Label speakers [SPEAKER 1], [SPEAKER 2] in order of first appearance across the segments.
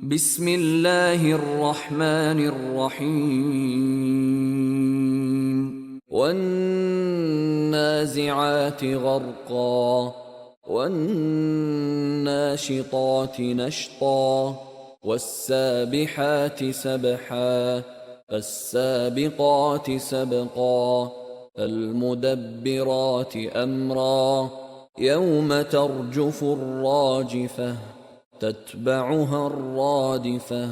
[SPEAKER 1] بسم الله الرحمن الرحيم والنازعات غرقا والناشطات نشطا والسابحات سبحا فالسابقات سبقا فالمدبرات أمرا يوم ترجف الراجفة تتبعها الرادفة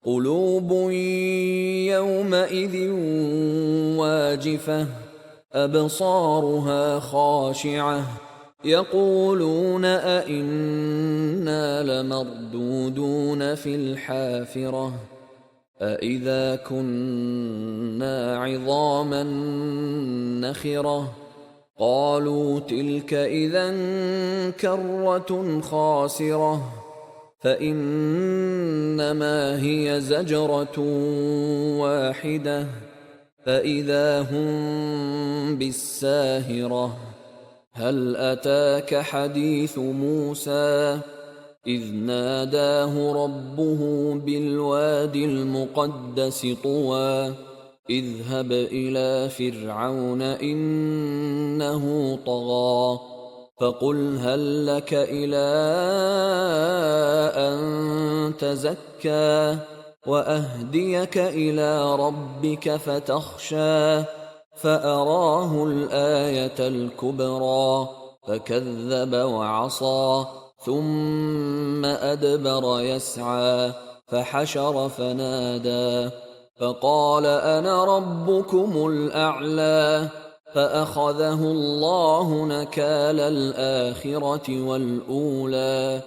[SPEAKER 1] قلوب يومئذ واجفة أبصارها خاشعة يقولون أئنا لمردودون في الحافرة أئذا كنا عظاما نخرة قالوا تلك إذا كرة خاسرة فإنما هي زجرة واحدة فإذا هم بالساهرة هل أتاك حديث موسى إذ ناداه ربه بالواد المقدس طوى اذهب إلى فرعون إنه طغى فقل هل لك إلى أن تزكى وأهديك إلى ربك فتخشى فأراه الآية الكبرى فكذب وعصى ثم أدبر يسعى فحشر فنادى فقال أنا ربكم الأعلى فأخذه الله نكال الآخرة والأولى